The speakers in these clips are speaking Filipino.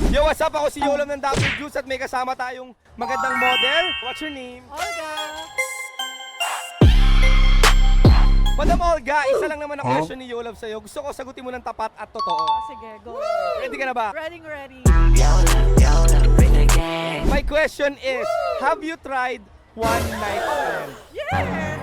Yo, what's up? Ako si Yolam ng Dapper Juice at may kasama tayong magandang model. What's your name? Olga! Madam Olga, isa lang naman ang question ni Yolam sa'yo. Gusto ko sagutin mo ng tapat at totoo. Sige, go. Ready ka na ba? Ready. My question is, have you tried one night stand? Yes!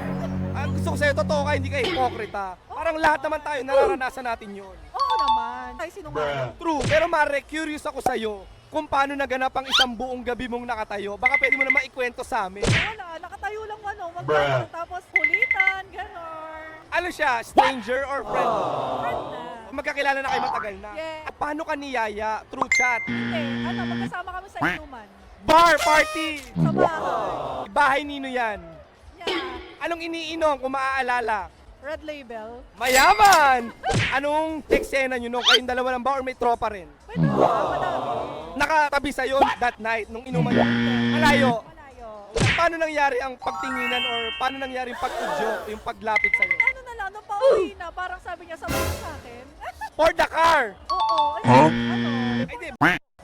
Ang gusto ko sa'yo, totoo ka, hindi ka hipokrita. Parang lahat naman tayo, nararanasan natin yun. Oo naman. Ay, sinungaling. True, pero Mare, curious ako sa'yo kung paano naganap ang isang buong gabi mong nakatayo. Baka pwede mo naman ikwento sa amin. Wala, nakatayo lang magkano, tapos kulitan, gano'n. Ano siya, stranger or friend? Friend na. Magkakilala na kayo matagal na. Yeah. Paano ka niyaya? Through chat? Hindi, magkasama kami sa inuman. Bar party! Sa bahay. Bahay nino yan. Yeah. Anong iniinom kung maaalala? Red Label. Mayaman! Anong eksena nyo nung kayong dalawa lang ba or may tropa rin? Pwede ba? Madami. Nakatabi sa'yo that night nung inuman nyo? Malayo. Malayo. Paano nangyari ang pagtinginan or paano nangyari yung pag-udyo, yung paglapit sa'yo? Ano na lang, nung pauwi na, parang sabi niya, sabay ka sa akin. For the car! Oo. Ano? Ay di,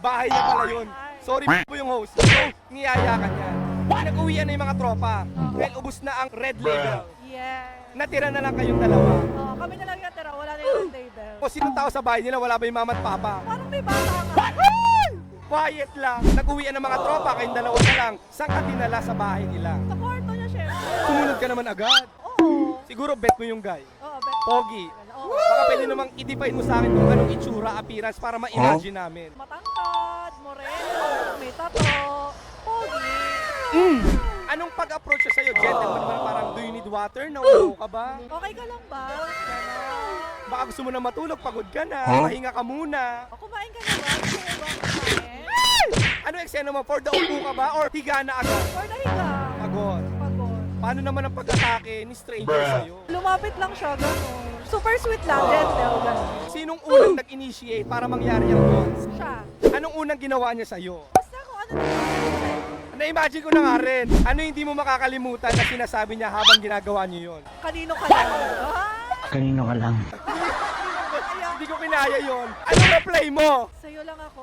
bahay niya pala yun. Sorry po yung host. So, niyaya ka niya. Nag-uwian na yung mga tropa. Dahil ubus na ang red label. Yeah. Natira na lang kayong dalawa. Oo, kami na lang natira, wala na yung Red Label. O sinong tao sa bahay nila, wala ba yung mama at papa? Parang may bata nga. Quiet lang. Nag-uwian ng mga tropa, kayong dalawa na lang. Saan ka dinala sa bahay nila? Sa kwarto niya, syempre. Sumunod ka naman agad. Oo. Siguro bet mo yung guy. Oo, bet. Pogi. Oo. Baka pwede namang i-define mo sa akin kung anong itsura, appearance para ma-imagine namin. Matangkad, moreno, may tato, pogi. Anong pag-approach siya sa'yo? Gentleman naman parang, do you need water? Nauuho ka ba? Okay ka lang ba? Ganon. Baka gusto mo na matulog, pagod ka na, mahinga ka muna. O, kumain ka na ba? Gusto mo bang kumain? Anong eksena mo? For the upo ka ba? Or higa na agad? Or nahiga? Pagod. Pagod. Paano naman ang pag-atake ni stranger sa'yo? Lumapit lang siya, gano'n. Super sweet lang, gentle, gano'n. Sinong unang nag-initiate para mangyari ang bonds? Siya. Anong unang ginawa niya sa'yo? Basta kung ano na Na-imagine ko na nga rin. Ano hindi mo makakalimutan na sinasabi niya habang ginagawa niyo yon? kanino ka lang. Kanino ka lang? Hindi ko kinaya yon. Anong reply mo? Sa'yo lang ako.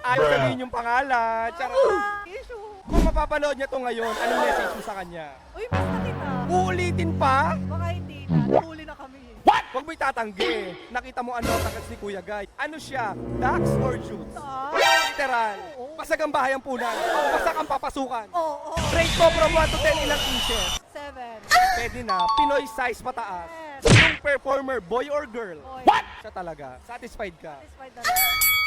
Ayaw sabihin yung pangalan. Charot. Issue. Kung mapapanood niya to ngayon, anong message mo sa kanya? Uy, miss na kita. Uulitin pa? Baka hindi na. Nahuli na kami. Huwag mo itatanggi. Nakita mo ano tagas ni Kuya Guy. Ano siya? Ducks or Jutes? Literal. Basag ang bahay ang punan. Basag ang papasukan. Oo. Rate mo from 1 to 10 ilang inches. 7. Pwede na. Pinoy size pataas. Yes. Sinong performer, boy or girl? Boy. Siya talaga. Satisfied ka. Satisfied na lang.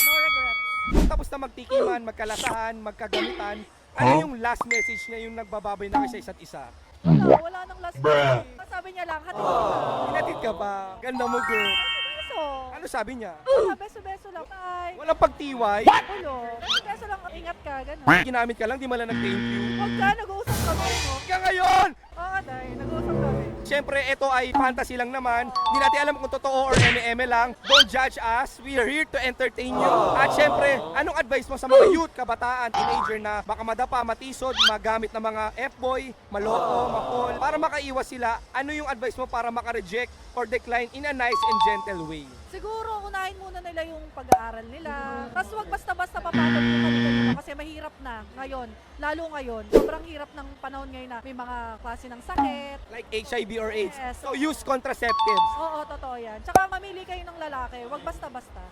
No regrets. Kung tapos na magtikiman, magkalasahan, magkagamitan, ano yung last message niya yung nagbababay na kayo sa isa't isa? Wala nang last day. Sabi niya lang, hatid kita. Pinatid ka ba? Ganda mo, girl. Beso. Ano sabi niya? Beso-beso lang. Ay, Walang pagtiway. ulo. Beso lang, ingat ka, gano'n. Ginamit ka lang, di mala nag-thank you. Huwag ka, nag-uusap kami, no? Hanggang ngayon! Oo, day, nag-uusap kami. Siyempre, ito ay fantasy lang naman. Hindi natin alam kung totoo or eme-eme lang. Don't judge us. We are here to entertain you. At siyempre, anong advice mo sa mga youth, kabataan, teenager na baka madapa, matisod, magamit ng mga F-boy, maloko, mapol, para makaiwas sila, ano yung advice mo para maka-reject or decline in a nice and gentle way? Siguro, unahin muna nila yung pag-aaral nila. Tapos wag basta-basta papatag yung kanila kasi mahirap na ngayon. Lalo ngayon, sobrang hirap ng panahon ngayon na may mga klase ng sakit. Like HIV or AIDS. Yes. So use contraceptives. Oo, totoo yan. Tsaka mamili kayo ng lalaki, wag basta-basta.